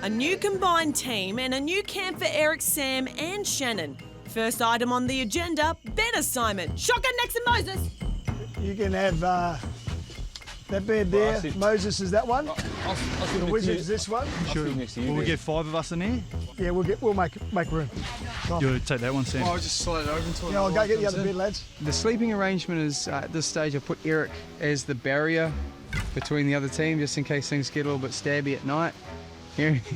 A new combined team and a new camp for Eric, Sam and Shannon. First item on the agenda, bed assignment. Shotgun next to Moses. You can have that bed there. Moses is that one. The Wizard is this one. Sure. Will we get 5 of us in there? Yeah, we'll make room. You'll take that one, Sam. I'll just slide it over until Yeah, I'll go get the other bed, lads. The sleeping arrangement is, at this stage, I put Eric as the barrier between the other team, just in case things get a little bit stabby at night.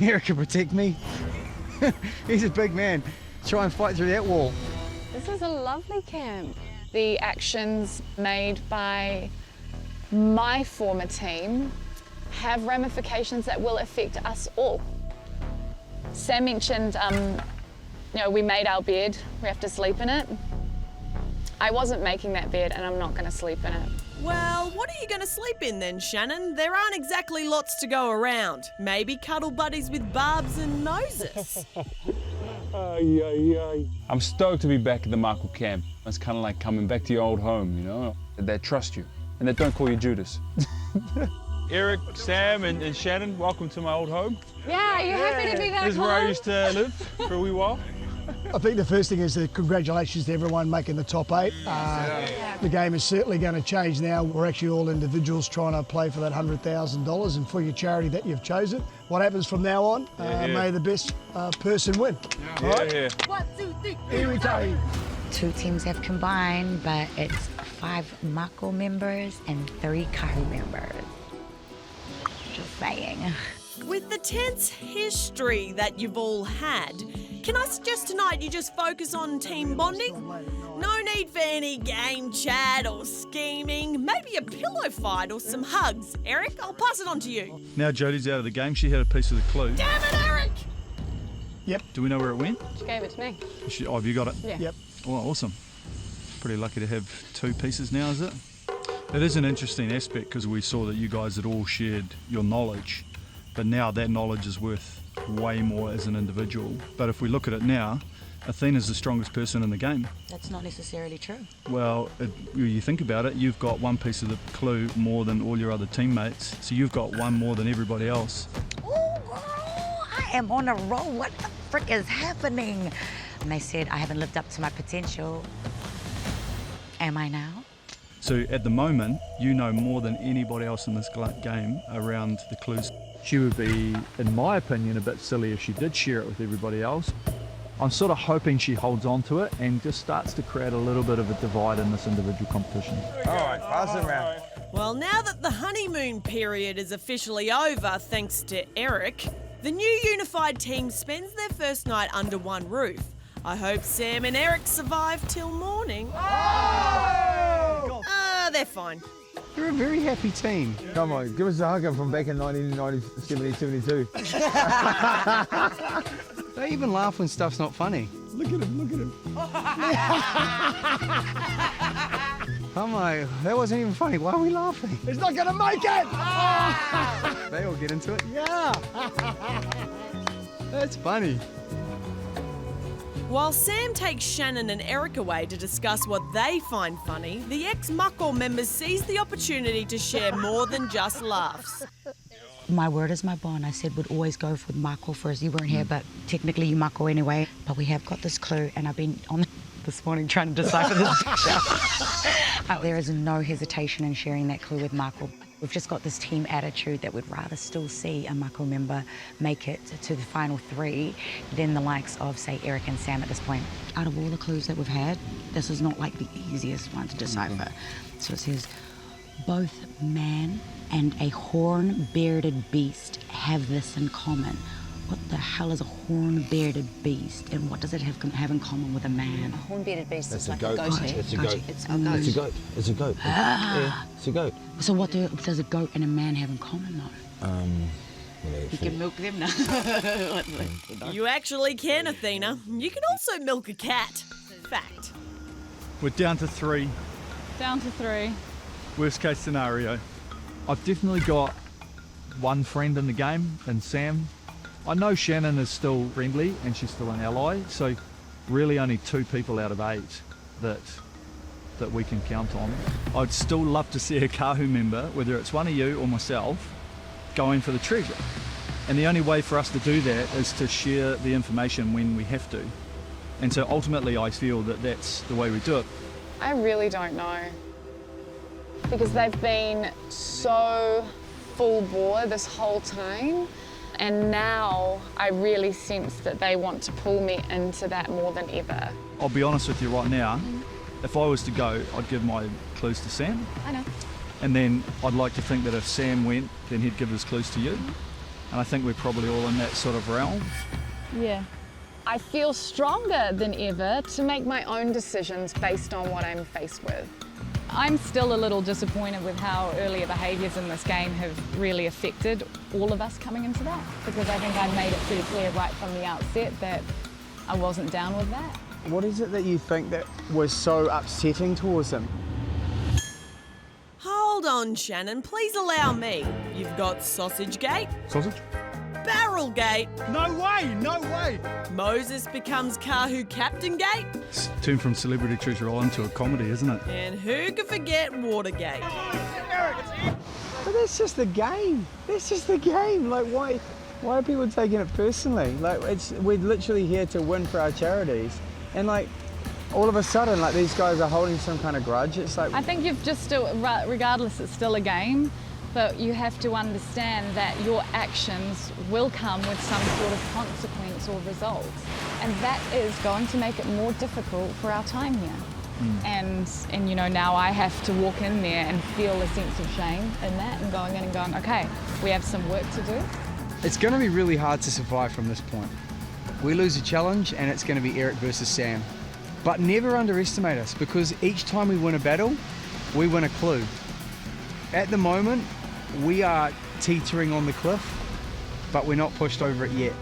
Eric can protect me. He's a big man. Try and fight through that wall. This is a lovely camp. The actions made by my former team have ramifications that will affect us all. Sam mentioned, we made our bed, we have to sleep in it. I wasn't making that bed and I'm not going to sleep in it. Well, what are you going to sleep in then, Shannon? There aren't exactly lots to go around. Maybe cuddle buddies with Barbs and Moses. I'm stoked to be back at the Mako camp. It's kind of like coming back to your old home, you know? They trust you and they don't call you Judas. Eric, Sam and Shannon, welcome to my old home. Yeah, are you happy to be back This is home? where I used to live for a wee while. I think the first thing is congratulations to everyone making the top 8. The game is certainly going to change now. We're actually all individuals trying to play for that $100,000 and for your charity that you've chosen. What happens from now on, may the best person win. Yeah. Right? Yeah. 1, 2, 3. Here we go. 2 teams have combined, but it's 5 Mako members and 3 Kahu members. Just saying. With the tense history that you've all had, can I suggest tonight you just focus on team bonding? No need for any game chat or scheming. Maybe a pillow fight or some hugs. Eric, I'll pass it on to you. Now Jodie's out of the game, she had a piece of the clue. Damn it, Eric! Yep. Do we know where it went? She gave it to me. Have you got it? Yeah. Yep. Oh, awesome. Pretty lucky to have 2 pieces now, is it? It is an interesting aspect because we saw that you guys had all shared your knowledge, but now that knowledge is worth way more as an individual. But if we look at it now, Athena's the strongest person in the game. That's not necessarily true. Well, you think about it, you've got 1 piece of the clue more than all your other teammates, so you've got 1 more than everybody else. Oh, girl, I am on a roll. What the frick is happening? And they said I haven't lived up to my potential. Am I now? So at the moment, you know more than anybody else in this game around the clues. She would be, in my opinion, a bit silly if she did share it with everybody else. I'm sort of hoping she holds on to it and just starts to create a little bit of a divide in this individual competition. All right, pass it around. Well, now that the honeymoon period is officially over, thanks to Eric, the new unified team spends their first night under one roof. I hope Sam and Eric survive till morning. They're fine. You're a very happy team. Come on, give us a hug from back in 1972. They even laugh when stuff's not funny. Look at him. I'm like, that wasn't even funny. Why are we laughing? It's not going to make it! They all get into it. Yeah. That's funny. While Sam takes Shannon and Eric away to discuss what they find funny, the ex-Mako members seize the opportunity to share more than just laughs. My word is my bond. I said we'd always go for Mako first. You weren't here, but technically you Mako anyway. But we have got this clue, and I've been on this morning trying to decipher this. There is no hesitation in sharing that clue with Mako. We've just got this team attitude that we'd rather still see a Mako member make it to the final 3 than the likes of, say, Eric and Sam at this point. Out of all the clues that we've had, this is not like the easiest one to decipher. So it says, both man and a horn-bearded beast have this in common. What the hell is a horn-bearded beast, and what does it have in common with a man? A horn-bearded beast is like goat. a goatee. It's a goat. It's a goat. It's a goat. Yeah, it's a goat. So what does a goat and a man have in common, though? You can milk them now. You actually can, Athena. You can also milk a cat. Fact. We're down to 3. Down to 3. Worst case scenario. I've definitely got 1 friend in the game, and Sam. I know Shannon is still friendly and she's still an ally, so really only 2 people out of 8 that we can count on. I'd still love to see a Kahu member, whether it's one of you or myself, going for the treasure. And the only way for us to do that is to share the information when we have to. And so ultimately I feel that that's the way we do it. I really don't know. Because they've been so full bore this whole time. And now I really sense that they want to pull me into that more than ever. I'll be honest with you right now, if I was to go, I'd give my clues to Sam. I know. And then I'd like to think that if Sam went, then he'd give his clues to you. And I think we're probably all in that sort of realm. Yeah. I feel stronger than ever to make my own decisions based on what I'm faced with. I'm still a little disappointed with how earlier behaviours in this game have really affected all of us coming into that, because I think I made it pretty clear right from the outset that I wasn't down with that. What is it that you think that was so upsetting towards him? Hold on, Shannon, please allow me. You've got Sausage Gate, Sausage? Barrel Gate, No way, no way. Moses becomes Kahu Captain Gate, It's turned from Celebrity Treasure Island to a comedy, isn't it? and who could forget Watergate? But that's just the game. That's just the game. Like, why are people taking it personally? Like, we're literally here to win for our charities, and like, all of a sudden, like, these guys are holding some kind of grudge. It's like, I think you've just still, regardless, it's still a game, but you have to understand that your actions will come with some sort of consequence or result. And that is going to make it more difficult for our time here. And you know, now I have to walk in there and feel a sense of shame in that, and going in and going, okay, we have some work to do. it's going to be really hard to survive from this point. We lose a challenge, and it's going to be Eric versus Sam. But never underestimate us, because each time we win a battle, we win a clue. At the moment, we are teetering on the cliff, but we're not pushed over it yet.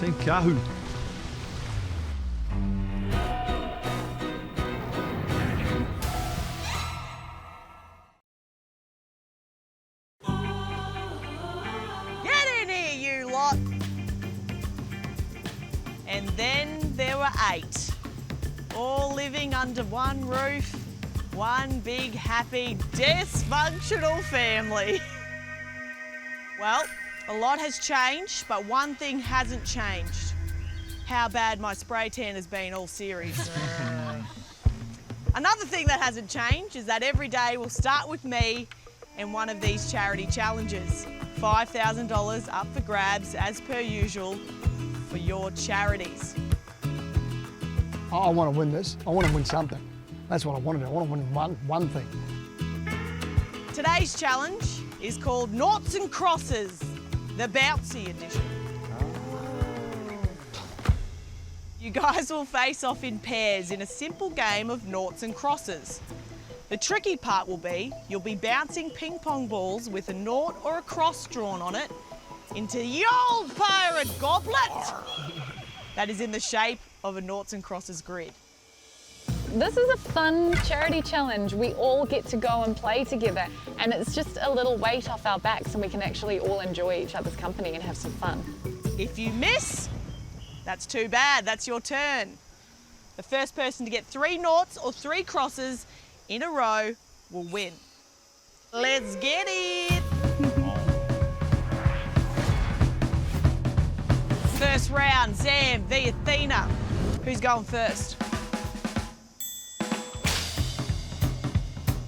Team Kahu. Get in here, you lot! And then there were 8, all living under one roof, one big, happy, dysfunctional family. Well, a lot has changed, but one thing hasn't changed. How bad my spray tan has been all series. Another thing that hasn't changed is that every day will start with me in one of these charity challenges. $5,000 up for grabs, as per usual, for your charities. I want to win this. I want to win something. That's what I want to do. I want to win one thing. Today's challenge is called Noughts and Crosses, the bouncy edition. You guys will face off in pairs in a simple game of noughts and crosses. The tricky part will be you'll be bouncing ping pong balls with a nought or a cross drawn on it into the old pirate goblet that is in the shape of a noughts and crosses grid. This is a fun charity challenge. We all get to go and play together, and it's just a little weight off our backs, and we can actually all enjoy each other's company and have some fun. If you miss, that's too bad. That's your turn. The first person to get 3 noughts or 3 crosses in a row will win. Let's get it! First round, Sam v Athena. Who's going first?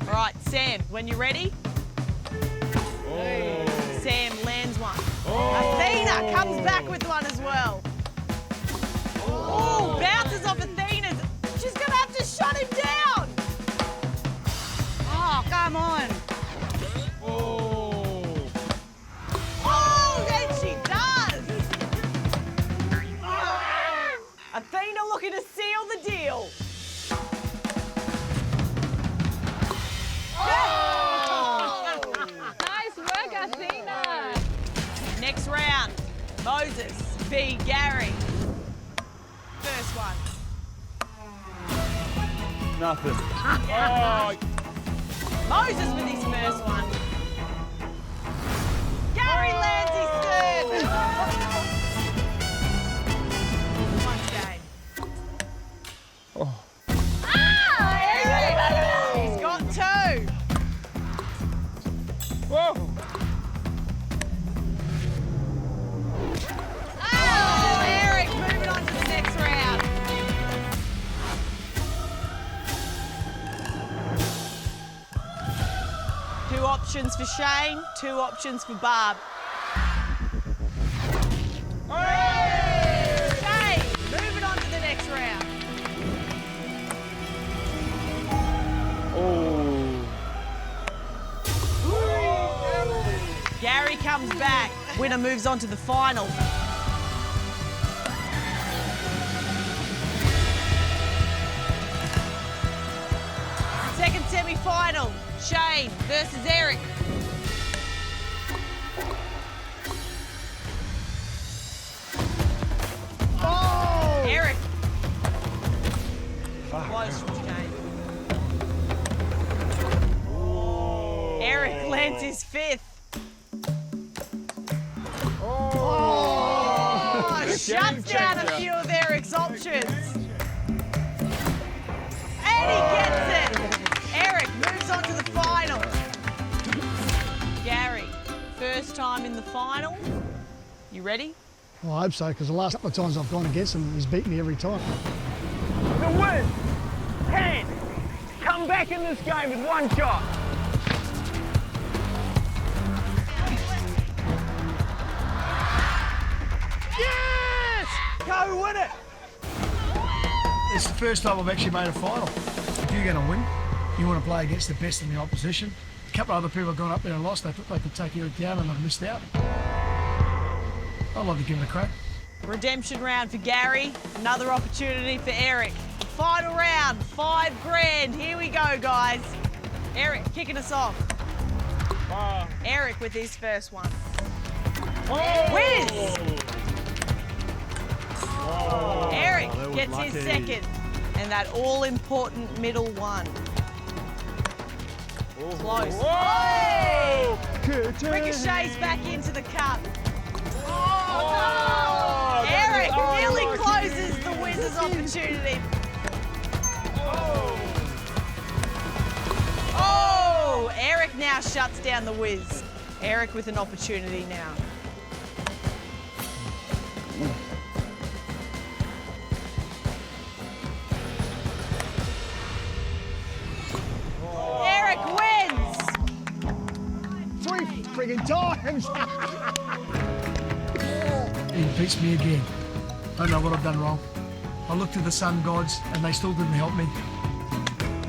All right, Sam, when you're ready. Sam lands one. Athena comes back with one as well. Oh, bounces off Athena's. She's gonna have to shut him down. Oh, come on. Oh, then she does. Athena looking to seal the deal. Nice work, Athena! Next round, Moses v Gary. First one. Nothing. Moses with his first one. Gary lands his third. One game. He's got 2. Whoa. options for Shane, 2 options for Barb. Shane, moving on to the next round. Gary comes back. Winner moves on to the final. Second semi-final, Shane versus Eric. Oh! Eric. Close from Shane. Eric lands his 5th. Shuts down a few of Eric's options. And he gets it. Eric moves on to the final. Gary, first time in the final. You ready? Well, I hope so, because the last couple of times I've gone against him, he's beaten me every time. The win can come back in this game with 1 shot. Yes! Go win it! It's the first time I've actually made a final. If you're going to win, you want to play against the best in the opposition. A couple of other people have gone up there and lost. They thought they could take Eric down and they've missed out. I'd love to give it a crack. Redemption round for Gary. Another opportunity for Eric. Final round, 5 grand. Here we go, guys. Eric kicking us off. Eric with his first one. Whiz! Eric gets his second. And that all-important middle one. Close. Oh! Ricochets back into the cup. Oh, no! Eric nearly closes the Wiz's opportunity. Oh! Eric now shuts down the Wiz. Eric with an opportunity now. Eric wins! 3 friggin' times! He beats me again. I don't know what I've done wrong. I looked to the sun gods and they still didn't help me.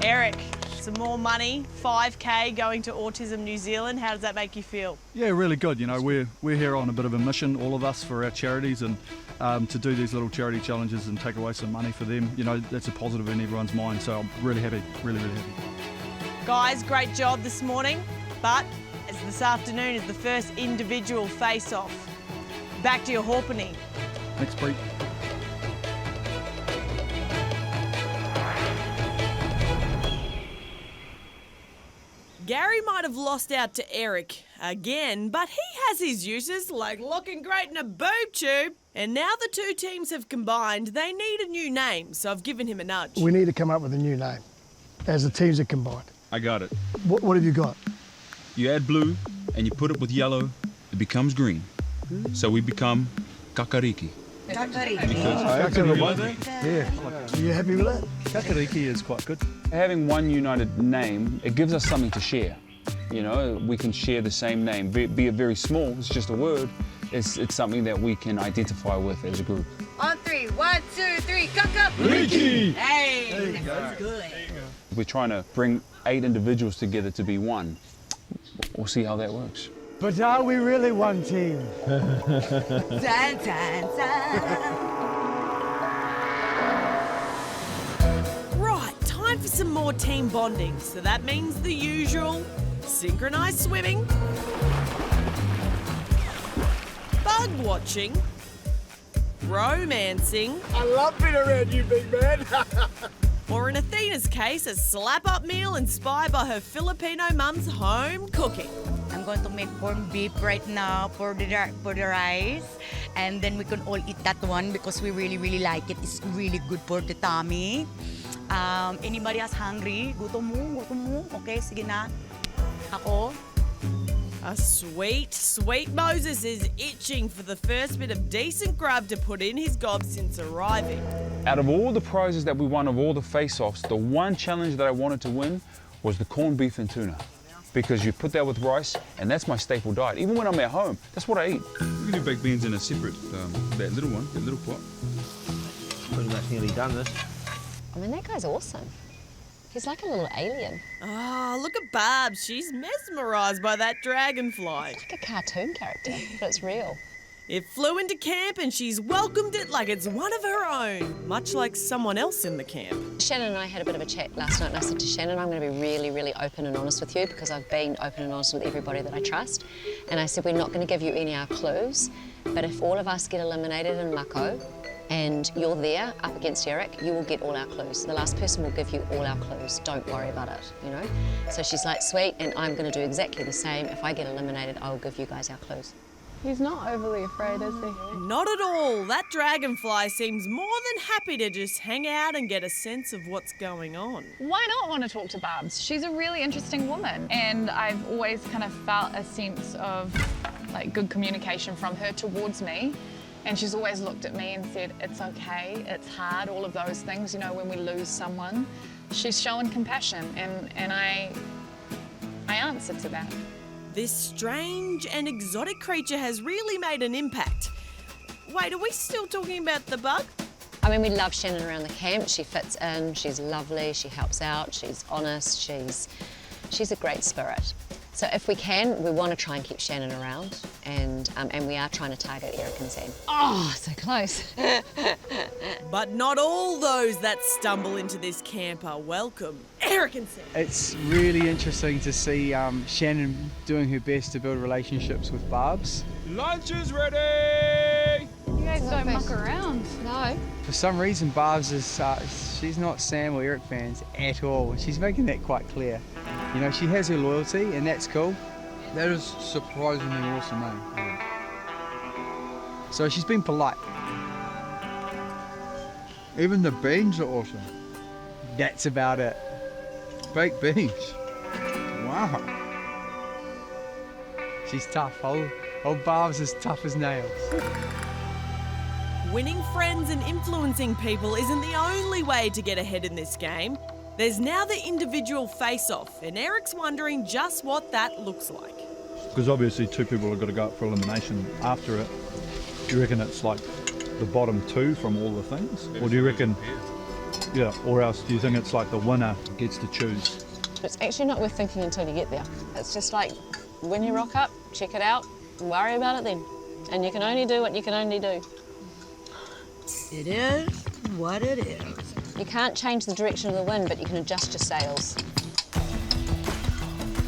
Eric, some more money, 5K going to Autism New Zealand. How does that make you feel? Yeah, really good. You know, we're here on a bit of a mission, all of us, for our charities, and to do these little charity challenges and take away some money for them, you know, that's a positive in everyone's mind. So I'm really happy, really, really happy. Guys, great job this morning, but as this afternoon is the first individual face-off. Back to your Hawpenny. Thanks, Bree. Gary might have lost out to Eric again, but he has his uses, like looking great in a boob tube. And now the 2 teams have combined, they need a new name, so I've given him a nudge. We need to come up with a new name as the teams are combined. I got it. What have you got? You add blue and you put it with yellow, it becomes green. So we become Kakariki. Yeah. Are you happy with that? Kakariki is quite good. Having one united name, it gives us something to share. You know, we can share the same name, be it very small, it's just a word. It's something that we can identify with as a group. On 3, 1, 2, 3, Kakariki! Hey, that's good. We're trying to bring 8 individuals together to be one. We'll see how that works. But are we really one team? Dun, dun, dun. Right, time for some more team bonding. So that means the usual synchronised swimming, bug watching, romancing. I love being around you, big man. Or in Athena's case, a slap-up meal inspired by her Filipino mum's home cooking. I'm going to make corned beef right now for the rice, and then we can all eat that one because we really, really like it. It's really good for the tummy. Anybody else hungry? Gutom mo? Okay, sige na. Ako? A sweet Moses is itching for the first bit of decent grub to put in his gob since arriving. Out of all the prizes that we won of all the face-offs, the one challenge that I wanted to win was the corned beef and tuna. because you put that with rice, and that's my staple diet. Even when I'm at home, that's what I eat. We can do baked beans in a separate, that little one, that little pot. Pretty much nearly done this. I mean, that guy's awesome. He's like a little alien. Oh, look at Babs. She's mesmerised by that dragonfly. Like a cartoon character, but it's real. It flew into camp and she's welcomed it like it's one of her own, much like someone else in the camp. Shannon and I had a bit of a chat last night, and I said to Shannon, I'm going to be really, really open and honest with you because I've been open and honest with everybody that I trust. And I said, we're not going to give you any of our clues, but if all of us get eliminated in Mako and you're there up against Eric, you will get all our clues. The last person will give you all our clues. Don't worry about it, you know? So she's like, sweet, and I'm going to do exactly the same. If I get eliminated, I will give you guys our clues. He's not overly afraid, is he? Not at all. That dragonfly seems more than happy to just hang out and get a sense of what's going on. Why not want to talk to Babs? She's a really interesting woman, and I've always kind of felt a sense of like good communication from her towards me. And she's always looked at me and said, it's okay, it's hard, all of those things, you know, when we lose someone. She's showing compassion, and I answer to that. This strange and exotic creature has really made an impact. Wait, are we still talking about the bug? I mean, we love Shannon around the camp. She fits in, she's lovely, she helps out, she's honest, she's a great spirit. So if we can, we want to try and keep Shannon around, and we are trying to target Eric and Sam. Oh, so close. But not all those that stumble into this camp are welcome. Eric and Sam. It's really interesting to see Shannon doing her best to build relationships with Babs. Lunch is ready! You guys don't muck around. No. For some reason, Babs is, she's not Sam or Eric fans at all. She's making that quite clear. You know, she has her loyalty, and that's cool. That is surprisingly awesome, eh? So she's been polite. Even the beans are awesome. That's about it. Baked beans. Wow. She's tough. Old Babs is tough as nails. Winning friends and influencing people isn't the only way to get ahead in this game. There's now the individual face-off, and Eric's wondering just what that looks like. Because obviously two people have got to go up for elimination after it. Do you reckon it's like the bottom two from all the things? Or do you reckon, yeah, or else do you think it's like the winner gets to choose? It's actually not worth thinking until you get there. It's just like, when you rock up, check it out, and worry about it then. And you can only do what you can only do. It is what it is. You can't change the direction of the wind, but you can adjust your sails.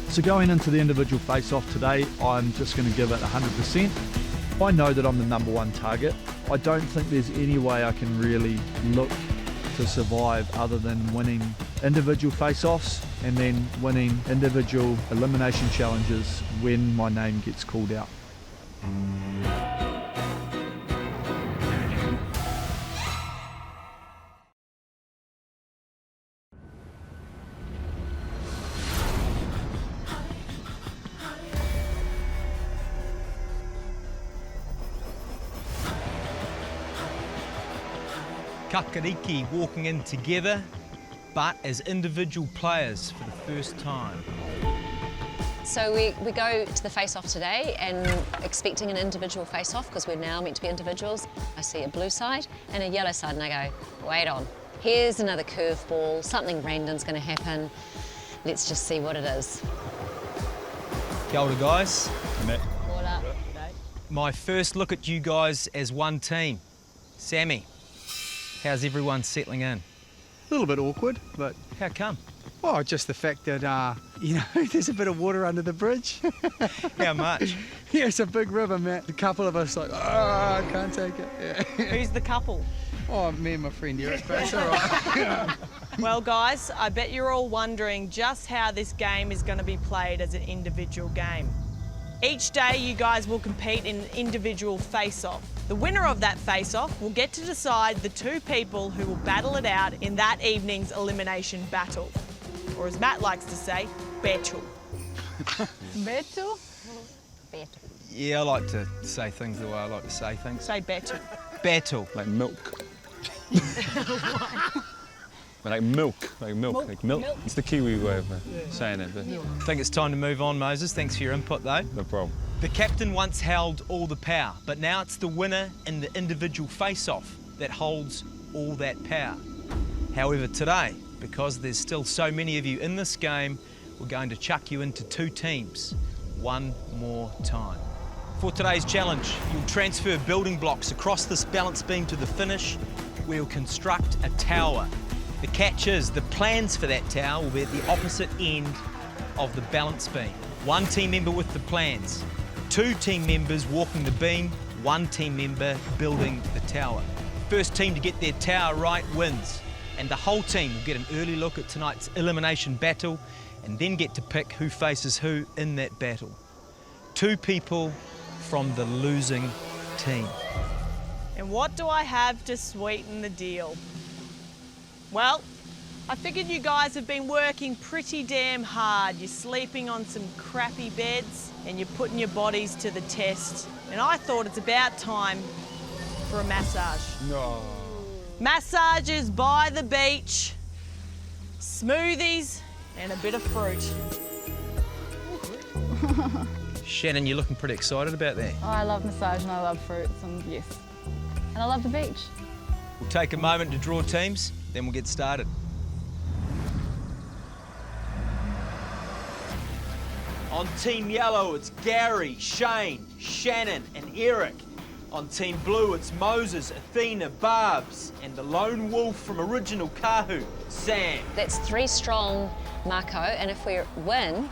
So going into the individual face-off today, I'm just going to give it 100%. I know that I'm the #1 target. I don't think there's any way I can really look to survive other than winning individual face-offs and then winning individual elimination challenges when my name gets called out. Kakariki walking in together, but as individual players for the first time. So we go to the face-off today and expecting an individual face-off because we're now meant to be individuals. I see a blue side and a yellow side and I go, wait on, here's another curveball, something random's going to happen. Let's just see what it is. Kia ora, guys. What up? My first look at you guys as one team. Sammy, how's everyone settling in? A little bit awkward, but how come? Oh, just the fact that, you know, there's a bit of water under the bridge. How much? Yeah, it's a big river, man. A couple of us like, I can't take it. Yeah. Who's the couple? Oh, me and my friend Eric, but it's all right. Well, guys, I bet you're all wondering just how this game is going to be played as an individual game. Each day, you guys will compete in an individual face-off. The winner of that face-off will get to decide the two people who will battle it out in that evening's elimination battle. Or as Matt likes to say, battle. Battle? Battle. Yeah, I like to say things the way I like to say things. Say battle. Battle. Like milk. Like milk, like milk. It's the Kiwi way of saying it. But... I think it's time to move on, Moses. Thanks for your input, though. No problem. The captain once held all the power, but now it's the winner in the individual face-off that holds all that power. However, today, because there's still so many of you in this game, we're going to chuck you into 2 teams one more time. For today's challenge, you'll transfer building blocks across this balance beam to the finish, where you'll construct a tower. The catch is the plans for that tower will be at the opposite end of the balance beam. 1 team member with the plans, 2 team members walking the beam, 1 team member building the tower. First team to get their tower right wins, and the whole team will get an early look at tonight's elimination battle and then get to pick who faces who in that battle. 2 people from the losing team. And what do I have to sweeten the deal? Well, I figured you guys have been working pretty damn hard. You're sleeping on some crappy beds and you're putting your bodies to the test. And I thought it's about time for a massage. No. Massages by the beach, smoothies, and a bit of fruit. Shannon, you're looking pretty excited about that. Oh, I love massage and I love fruits and yes. And I love the beach. We'll take a moment to draw teams, then we'll get started. On Team Yellow, it's Gary, Shane, Shannon, and Eric. On Team Blue, it's Moses, Athena, Barbs, and the lone wolf from original Kahu, Sam. That's 3 strong Mako, and if we win,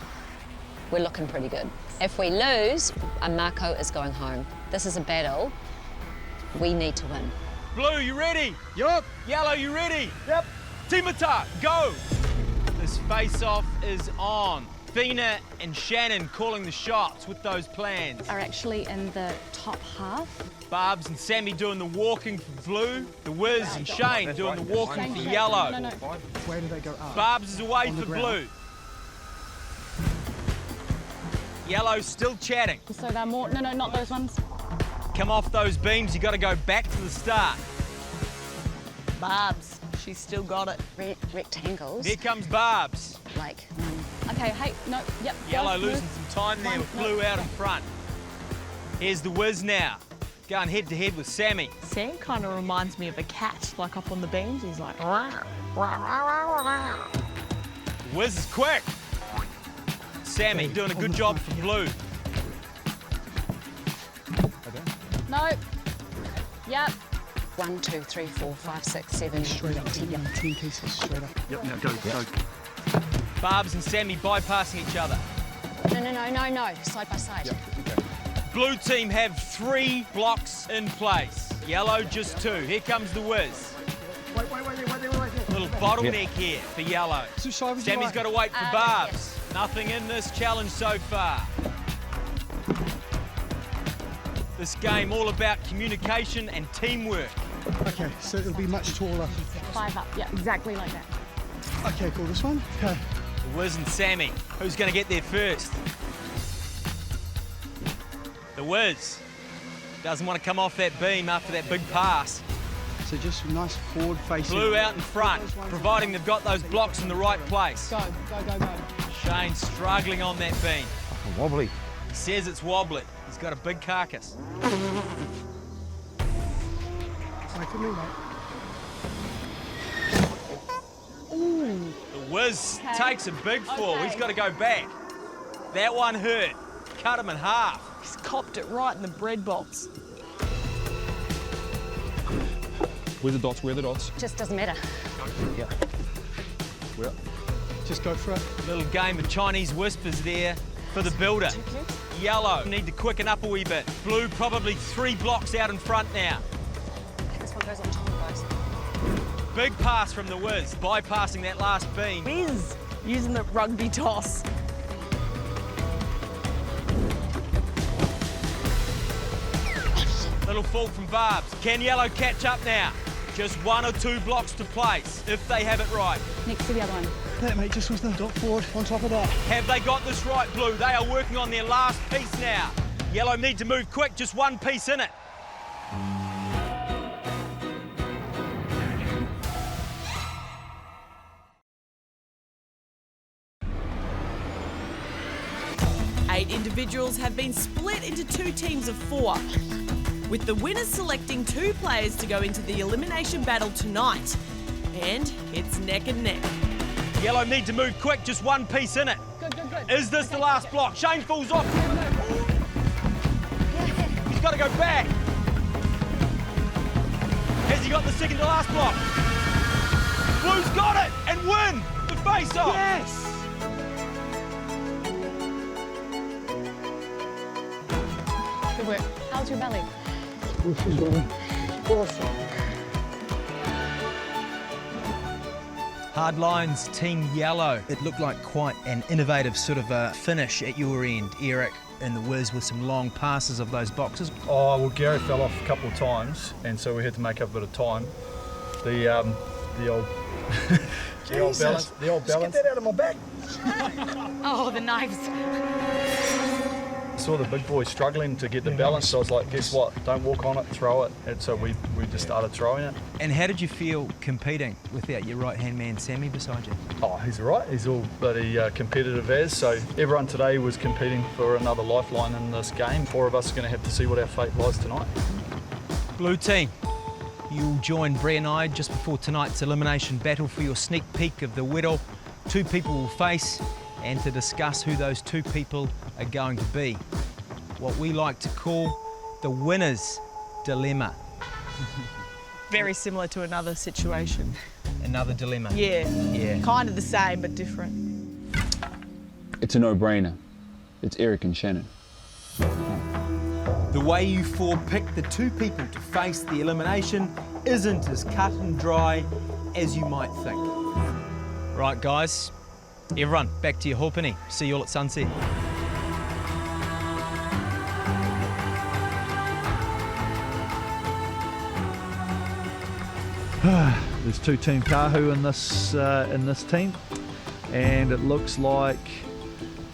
we're looking pretty good. If we lose, a Mako is going home. This is a battle. We need to win. Blue, you ready? Yup. Yellow, you ready? Yep. Team attack, go! This face-off is on. Athena and Shannon calling the shots with those plans. Are actually in the top half. Barbs and Sammy doing the walking for Blue. The Wiz and Shane doing the walking for Yellow. No. Where do they go up? Barbs is away for Blue. Yellow still chatting. So they're more, no, not those ones. Come off those beams, you got to go back to the start. Barbs, she's still got it. Rectangles. Here comes Barbs. Like. Okay, hey, no, yep. Yellow go, losing some time there with Blue out in front. Here's the Wiz now, going head to head with Sammy. Sam kind of reminds me of a cat, like up on the beams. He's like, rah, rah, rah, rah, rah. Wiz is quick. Sammy doing a good job for Blue. No. Yep. 1, 2, 3, 4, 5, 6, 7, 8, 9, 10 pieces straight up. Yep, now go. Barbs and Sammy bypassing each other. No. Side by side. Yep, okay. Blue team have 3 blocks in place. Yellow just 2. Here comes the Wiz. Wait. Little bottleneck here for Yellow. Sammy's got to wait for Barbs. Yes. Nothing in this challenge so far. This game all about communication and teamwork. Okay, so it'll be much taller. 5 up, yeah, exactly like that. Okay, cool, this one? Okay. The Wiz and Sammy. Who's going to get there first? The Wiz doesn't want to come off that beam after that big pass. So just nice forward facing. Blue out in front, providing they've got those blocks in the right place. Go. Shane struggling on that beam. Fucking wobbly. He says it's wobbly. He's got a big carcass. Wait for me, mate. The Wiz takes a big fall. He's got to go back. That one hurt. Cut him in half. He's copped it right in the bread box. Where are the dots? Just doesn't matter. Yeah. Where? Just go for it. Little game of Chinese whispers there for the builder. Yellow need to quicken up a wee bit. Blue probably 3 blocks out in front now. This one goes on top, guys. Big pass from the Wiz, bypassing that last beam. Wiz using the rugby toss. Little fall from Barbs. Can Yellow catch up now? Just 1 or 2 blocks to place, if they have it right. Next to the other one. That, mate, just was the dot forward on top of that. Have they got this right, Blue? They are working on their last piece now. Yellow need to move quick, just 1 piece in it. individuals have been split into 2 teams of 4, with the winners selecting 2 players to go into the elimination battle tonight. And it's neck and neck. Yellow need to move quick, just one piece in it. Good. Is this the last block? Shane falls off. He's got to go back. Has he got the second to last block? Blue's got it and win the face-off. Yes! Good work. How's your belly? Hard lines, Team Yellow. It looked like quite an innovative sort of finish at your end, Eric, in the whiz with some long passes of those boxes. Oh, well, Gary fell off a couple of times, and so we had to make up a bit of time. The old the old balance. The old balance. Get that out of my back. Oh, the knives. I saw the big boy struggling to get the balance, so I was like, guess what? Don't walk on it, throw it. And so we just started throwing it. And how did you feel competing without your right-hand man, Sammy, beside you? Oh, he's all right. He's all bloody competitive as. So everyone today was competing for another lifeline in this game. 4 of us are going to have to see what our fate lies tonight. Blue team, you'll join Bree and I just before tonight's elimination battle for your sneak peek of the whittle. 2 people will face, and to discuss who those 2 people are going to be. What we like to call the winner's dilemma. Very similar to another situation. Another dilemma? Yeah. Kind of the same, but different. It's a no-brainer. It's Eric and Shannon. The way you 4 pick the 2 people to face the elimination isn't as cut and dry as you might think. Right, guys, everyone, back to your hawpenny. See you all at sunset. There's 2 Team Kahu in this team, and it looks like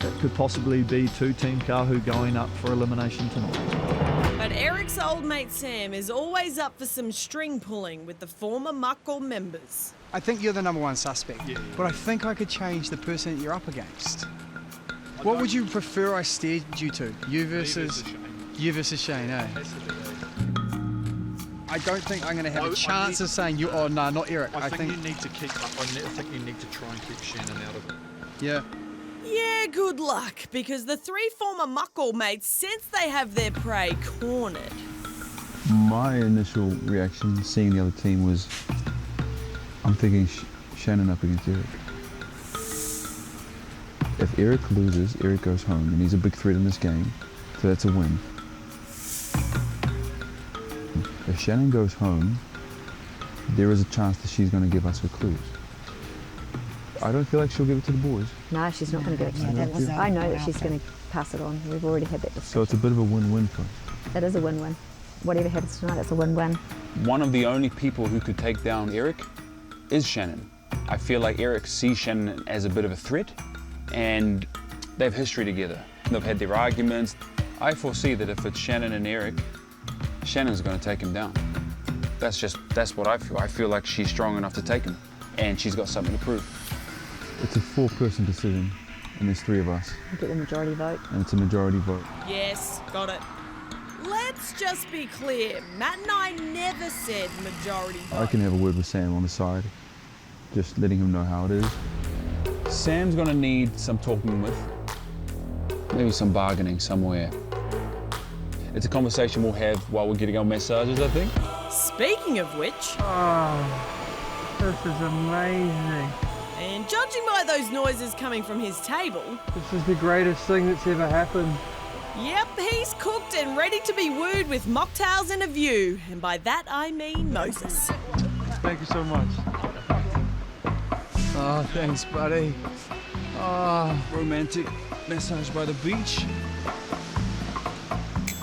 it could possibly be 2 Team Kahu going up for elimination tonight. But Eric's old mate Sam is always up for some string pulling with the former Mako members. I think you're the number 1 suspect, but I think I could change the person that you're up against. What would you prefer I steered you to? You versus Shane, eh? I don't think I'm going to have a chance of saying you. Oh no, not Eric. I think you need to keep. I think you need to try and keep Shannon out of it. Yeah. Yeah, good luck, because the 3 former Mako mates sense they have their prey cornered. My initial reaction seeing the other team was, I'm thinking Shannon up against Eric. If Eric loses, Eric goes home, and he's a big threat in this game, so that's a win. If Shannon goes home, there is a chance that she's going to give us her clues. I don't feel like she'll give it to the boys. No, she's not going to give it to you. I know that she's going to pass it on. We've already had that discussion. So it's a bit of a win-win for us. It is a win-win. Whatever happens tonight, it's a win-win. One of the only people who could take down Eric is Shannon. I feel like Eric sees Shannon as a bit of a threat, and they have history together. They've had their arguments. I foresee that if it's Shannon and Eric, Shannon's going to take him down. That's what I feel. I feel like she's strong enough to take him, and she's got something to prove. It's a 4-person decision, and there's 3 of us. You get the majority vote. And it's a majority vote. Yes, got it. Let's just be clear, Matt and I never said majority vote. I can have a word with Sam on the side, just letting him know how it is. Sam's going to need some talking with, maybe some bargaining somewhere. It's a conversation we'll have while we're getting our massages, I think. Speaking of which... Oh, this is amazing. And judging by those noises coming from his table... This is the greatest thing that's ever happened. Yep, he's cooked and ready to be wooed with mocktails and a view. And by that I mean Moses. Thank you so much. Oh, thanks, buddy. Oh, romantic massage by the beach.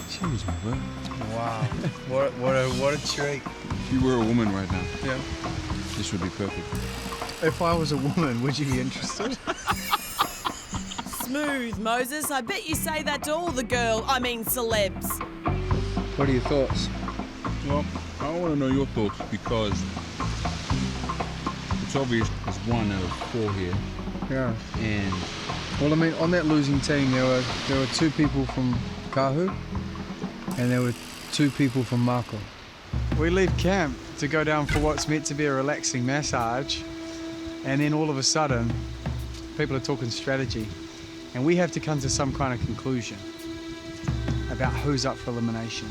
Cheers, my bro. Wow, what a treat. If you were a woman right now, yeah, this would be perfect. If I was a woman, would you be interested? Smooth, Moses. I bet you say that to all the celebs. What are your thoughts? Well, I want to know your thoughts because it's obvious there's 1 out of 4 here. Yeah. And Well, I mean, on that losing team, there were 2 people from Kahu, and there were 2 people from Mako. We leave camp to go down for what's meant to be a relaxing massage, and then all of a sudden, people are talking strategy, and we have to come to some kind of conclusion about who's up for elimination.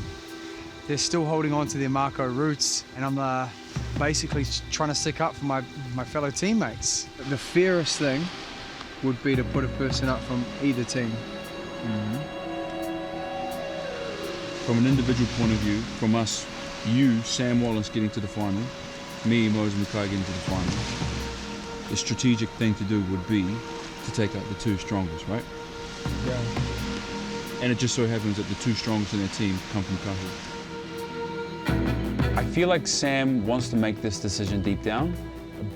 They're still holding on to their Mako roots, and I'm basically trying to stick up for my fellow teammates. The fairest thing would be to put a person up from either team. From an individual point of view, from us, you, Sam Wallace, getting to the final, me, Moses Mackay, getting to the final, the strategic thing to do would be to take out the 2 strongest, right? Yeah. And it just so happens that the 2 strongest in their team come from Kahu. I feel like Sam wants to make this decision deep down,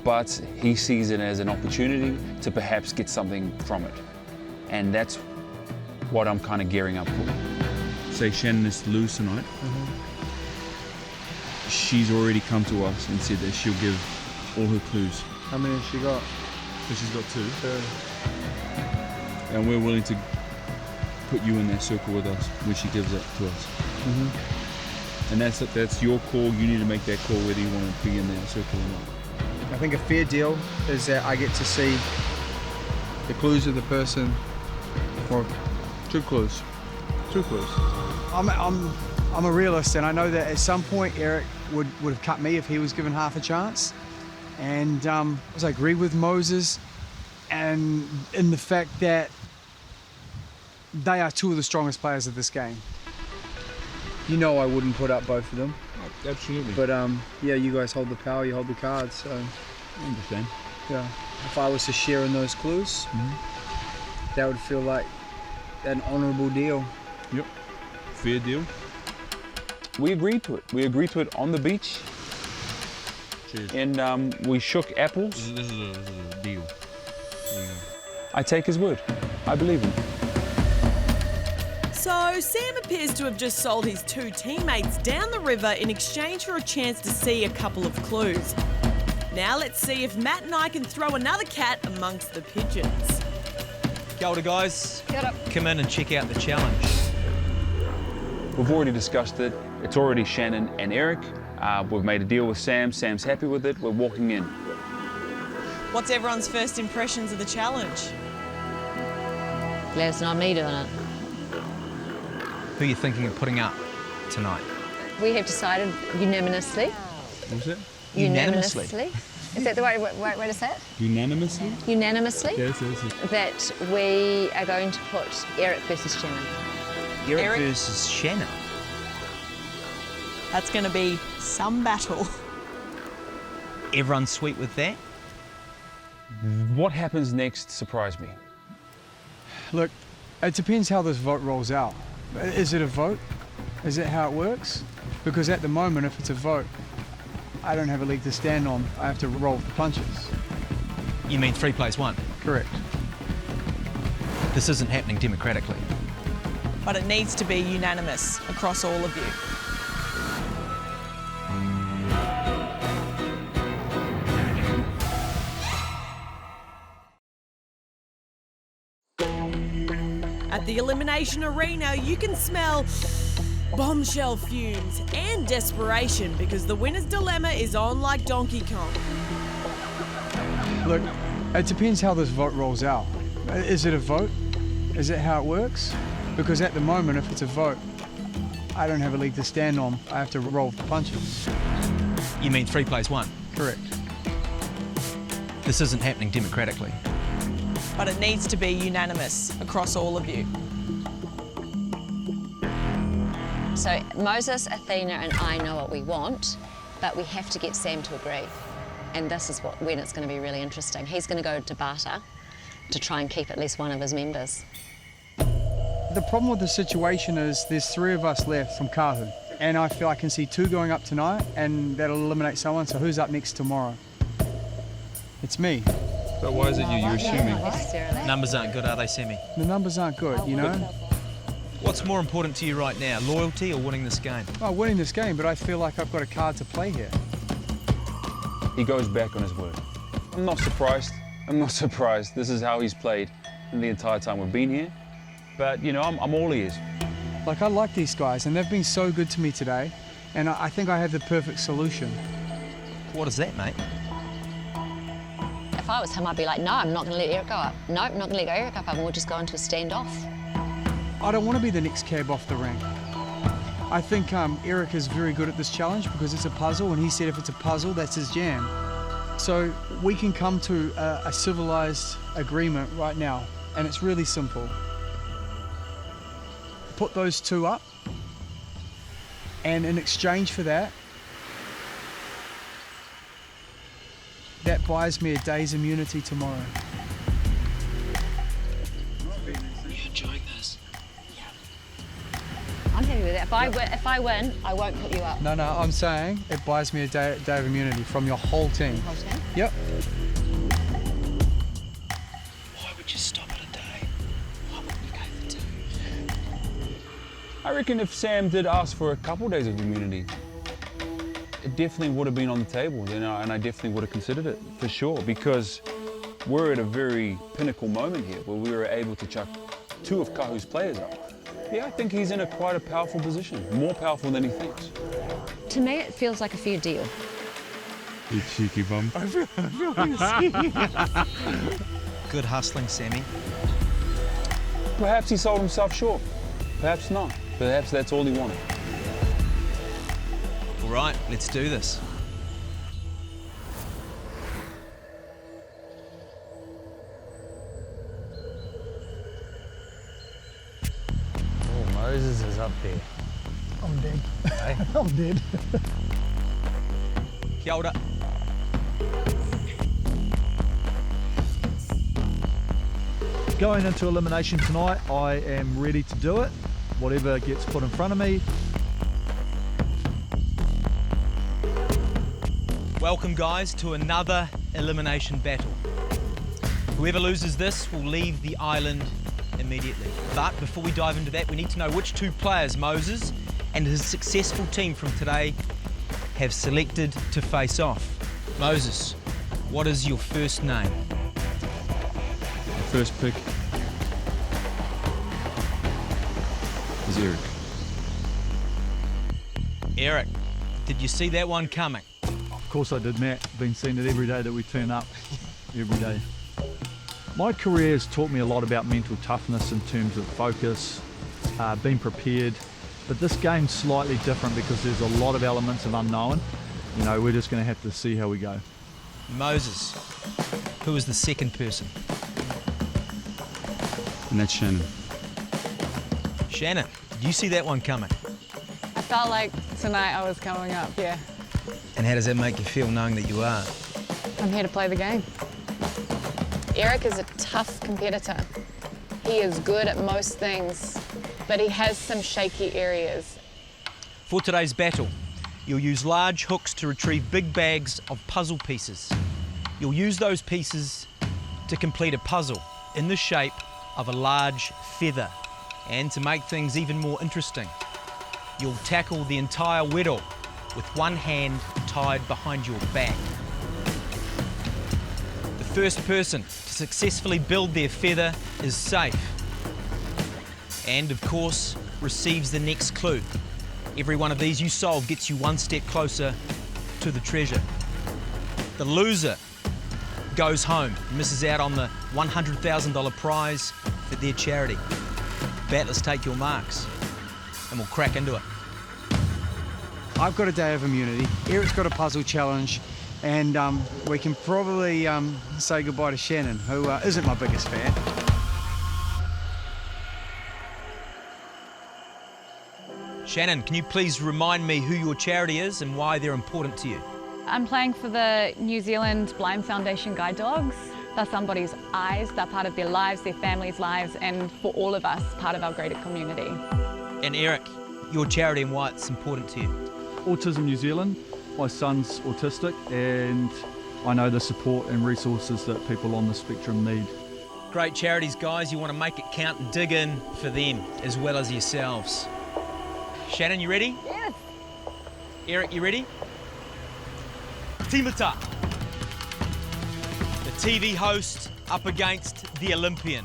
but he sees it as an opportunity to perhaps get something from it. And that's what I'm kind of gearing up for. Say Shannon is to lose tonight. She's already come to us and said that she'll give all her clues. How many has she got? So she's got 2. And we're willing to put you in that circle with us when she gives it to us. And that's your call. You need to make that call whether you want to be in that circle or not. I think a fair deal is that I get to see the clues of the person, or 2 clues. 2 clues. I'm a realist, and I know that at some point Eric would have cut me if he was given half a chance. And I agree with Moses, and in the fact that they are 2 of the strongest players of this game. You know I wouldn't put up both of them. Absolutely. But yeah, you guys hold the power, you hold the cards, so. I understand. Yeah. If I was to share in those clues, that would feel like an honourable deal. Yep. Fair deal. We agreed to it. We agreed to it on the beach. Cheers. And we shook apples. This is a deal. I take his word. I believe him. So Sam appears to have just sold his 2 teammates down the river in exchange for a chance to see a couple of clues. Now let's see if Matt and I can throw another cat amongst the pigeons. Kia ora, guys. Kia ora. Come in and check out the challenge. We've already discussed it. It's already Shannon and Eric. We've made a deal with Sam. Sam's happy with it. We're walking in. What's everyone's first impressions of the challenge? Glad it's not me doing it. Who are you thinking of putting up tonight? We have decided unanimously. What was it? Unanimously? Is that the right way to say it? Unanimously? Unanimously. Yes, yes, yes. That we are going to put Eric versus Shannon. Eric versus Shannon. That's going to be some battle. Everyone's sweet with that? What happens next surprised me. Look, it depends how this vote rolls out. Is it a vote? Is it how it works? Because at the moment, if it's a vote, I don't have a leg to stand on. I have to roll the punches. You mean 3 plays 1? Correct. This isn't happening democratically. But it needs to be unanimous across all of you. At the Elimination Arena, you can smell bombshell fumes and desperation because the winner's dilemma is on like Donkey Kong. Look, it depends how this vote rolls out. Is it a vote? Is it how it works? Because at the moment, if it's a vote, I don't have a leg to stand on. I have to roll the punches. You mean 3 plays 1? Correct. This isn't happening democratically. But it needs to be unanimous across all of you. So Moses, Athena and I know what we want, but we have to get Sam to agree. And this is when it's going to be really interesting. He's going to go to barter to try and keep at least one of his members. The problem with the situation is there's 3 of us left from Kahu, and I feel I can see 2 going up tonight, and that'll eliminate someone. So who's up next tomorrow? It's me. So why is it you're assuming? Numbers aren't good, are they, Sammy? The numbers aren't good, you know? What's more important to you right now, loyalty or winning this game? Oh, winning this game, but I feel like I've got a card to play here. He goes back on his word. I'm not surprised. I'm not surprised. This is how he's played. in the entire time we've been here. But, you know, I'm all ears. Like, I like these guys, and they've been so good to me today, and I think I have the perfect solution. What is that, mate? If I was him, I'd be like, no, I'm not going to let Eric go up. No, I'm not going to let Eric up, and we'll just go into a standoff. I don't want to be the next cab off the rank. I think Eric is very good at this challenge because it's a puzzle, and he said if it's a puzzle, that's his jam. So we can come to a civilized agreement right now, and it's really simple. Put those two up, and in exchange for that, that buys me a day's immunity tomorrow. Are you enjoying this? I'm happy with that. If I win, I won't put you up. No, I'm saying it buys me a day of immunity from your whole team. Whole team? Yep. Why would you stop at a day? Why wouldn't you go for 2? I reckon if Sam did ask for a couple days of immunity, it definitely would have been on the table, you know, and I definitely would have considered it, for sure, because we're at a very pinnacle moment here where we were able to chuck 2 of Kahu's players up. Yeah, I think he's in quite a powerful position, more powerful than he thinks. To me, it feels like a fair deal. You cheeky bum. Good hustling, Sammy. Perhaps he sold himself short. Perhaps not. Perhaps that's all he wanted. All right, let's do this. Oh, Moses is up there. I'm dead. Hey? I'm dead. Kia ora. Going into elimination tonight, I am ready to do it. Whatever gets put in front of me. Welcome, guys, to another elimination battle. Whoever loses this will leave the island immediately. But before we dive into that, we need to know which 2 players Moses and his successful team from today have selected to face off. Moses, what is your first name? First pick is Eric. Eric, did you see that one coming? Of course I did, Matt. Been seeing it every day that we turn up. Every day. My career has taught me a lot about mental toughness in terms of focus, being prepared. But this game's slightly different because there's a lot of elements of unknown. You know, we're just going to have to see how we go. Moses, who is the second person? And that's Shannon. Shannon, did you see that one coming? I felt like tonight I was coming up, yeah. And how does that make you feel knowing that you are? I'm here to play the game. Eric is a tough competitor. He is good at most things, but he has some shaky areas. For today's battle, you'll use large hooks to retrieve big bags of puzzle pieces. You'll use those pieces to complete a puzzle in the shape of a large feather. And to make things even more interesting, you'll tackle the entire whittle with one hand tied behind your back. The first person to successfully build their feather is safe. And of course, receives the next clue. Every one of these you solve gets you one step closer to the treasure. The loser goes home, misses out on the $100,000 prize for their charity. Battlers, take your marks, and we'll crack into it. I've got a day of immunity. Eric's got a puzzle challenge, and we can probably say goodbye to Shannon, who isn't my biggest fan. Shannon, can you please remind me who your charity is and why they're important to you? I'm playing for the New Zealand Blind Foundation Guide Dogs. They're somebody's eyes, they're part of their lives, their families' lives, and for all of us, part of our greater community. And Eric, your charity and why it's important to you? Autism New Zealand. My son's autistic and I know the support and resources that people on the spectrum need. Great charities, guys. You want to make it count and dig in for them as well as yourselves. Shannon, you ready? Yes. Eric, you ready? Timata. The TV host up against the Olympian.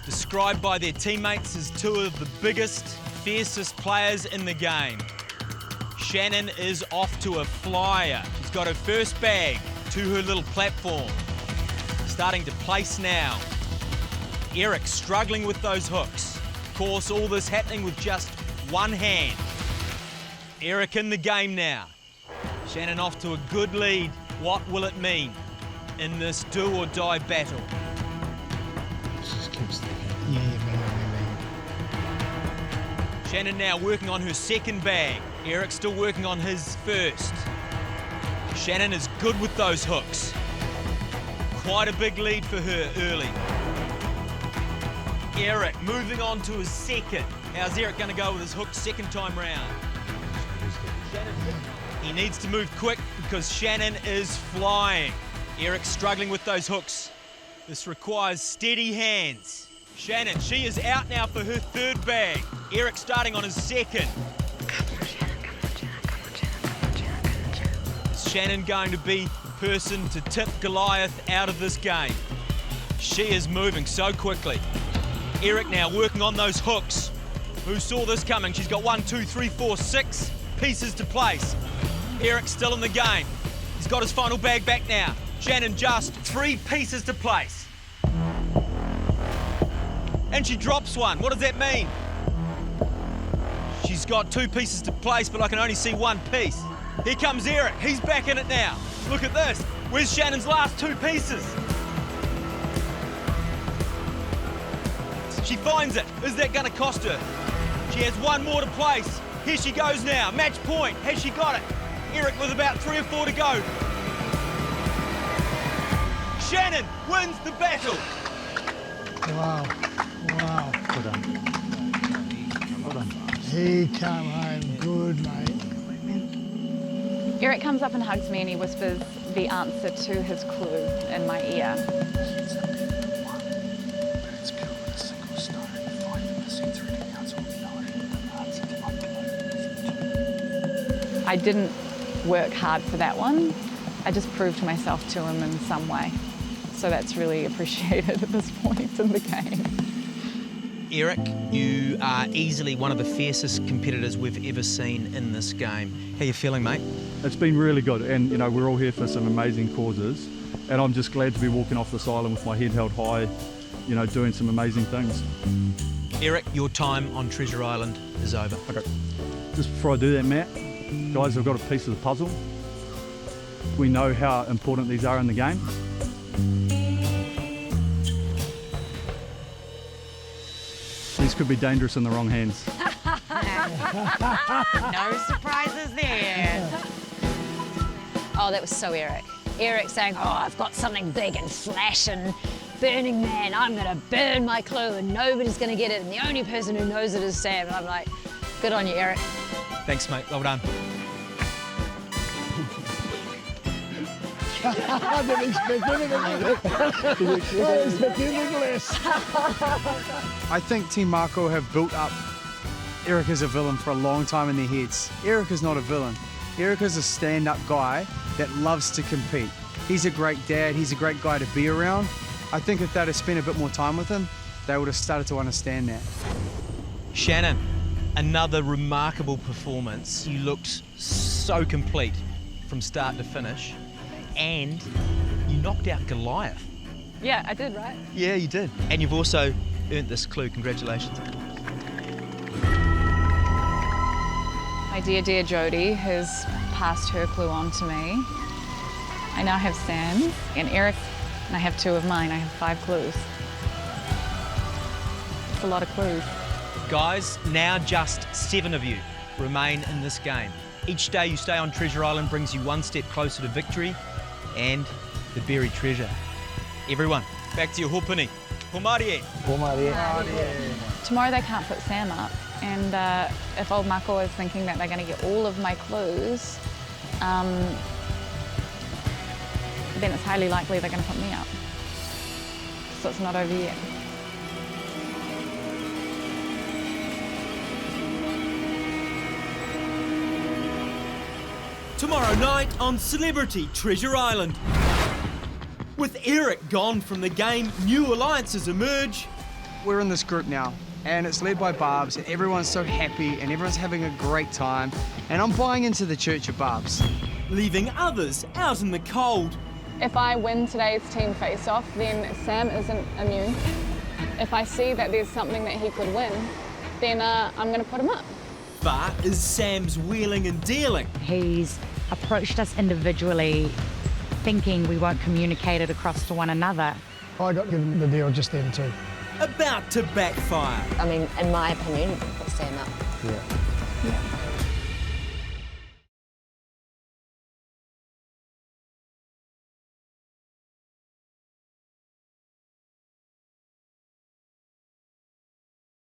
described by their teammates as two of the biggest, fiercest players in the game. Shannon is off to a flyer. She's got her first bag to her little platform. Starting to place now. Eric struggling with those hooks. Of course, all this happening with just one hand. Eric in the game now. Shannon off to a good lead. What will it mean in this do or die battle? Just keeps thinking, yeah, Shannon now working on her second bag. Eric still working on his first. Shannon is good with those hooks. Quite a big lead for her early. Eric moving on to his second. How's Eric going to go with his hook second time round? He needs to move quick because Shannon is flying. Eric struggling with those hooks. This requires steady hands. Shannon, she is out now for her third bag. Eric starting on his second. Is Shannon going to be the person to tip Goliath out of this game? She is moving so quickly. Eric now working on those hooks. Who saw this coming? She's got 1, 2, 3, 4, 6 pieces to place. Eric still in the game. He's got his final bag back now. Shannon just 3 pieces to place. And she drops one. What does that mean? She's got 2 pieces to place, but I can only see 1 piece. Here comes Eric. He's back in it now. Look at this. Where's Shannon's last 2 pieces? She finds it. Is that going to cost her? She has 1 more to place. Here she goes now. Match point. Has she got it? Eric with about 3 or 4 to go. Shannon wins the battle. Wow. Wow. Well done. Well done. He come home good, mate. Eric comes up and hugs me and he whispers the answer to his clue in my ear. I didn't work hard for that one. I just proved myself to him in some way. So that's really appreciated at this point in the game. Eric, you are easily one of the fiercest competitors we've ever seen in this game. How you feeling, mate? It's been really good, and you know, we're all here for some amazing causes, and I'm just glad to be walking off this island with my head held high, you know, doing some amazing things. Eric, your time on Treasure Island is over. Okay. Just before I do that, Matt, guys, I've got a piece of the puzzle. We know how important these are in the game. These could be dangerous in the wrong hands. No surprises there. Oh, that was so Eric. Eric saying, oh, I've got something big and flash and Burning Man. I'm going to burn my clue and nobody's going to get it. And the only person who knows it is Sam. And I'm like, good on you, Eric. Thanks, mate. Well done. I didn't expect anything less. I think Team Mako have built up Eric as a villain for a long time in their heads. Eric is not a villain. Eric is a stand-up guy that loves to compete. He's a great dad. He's a great guy to be around. I think if they'd have spent a bit more time with him, they would have started to understand that. Shannon, another remarkable performance. You looked so complete from start to finish. And you knocked out Goliath. Yeah, I did, right? Yeah, you did. And you've also earned this clue. Congratulations. My dear Jodie has passed her clue on to me. I now have Sam's and Eric's, and I have 2 of mine. I have 5 clues. It's a lot of clues. Guys, now just 7 of you remain in this game. Each day you stay on Treasure Island brings you 1 step closer to victory and the buried treasure. Everyone, back to your hopuni. Homarie. Tomorrow they can't put Sam up, and if old Mako is thinking that they're going to get all of my clues, then it's highly likely they're going to put me up. So it's not over yet. Tomorrow night on Celebrity Treasure Island. With Eric gone from the game, new alliances emerge, we're in this group now, and it's led by Barbs, and everyone's so happy, and everyone's having a great time, and I'm buying into the Church of Barbs. Leaving others out in the cold. If I win today's team face-off, then Sam isn't immune. If I see that there's something that he could win, then I'm going to put him up. But is Sam's wheeling and dealing? He's approached us individually, thinking we won't communicate it across to one another. I got given the deal just then too. About to backfire. I mean, in my opinion, put Sam up. Yeah.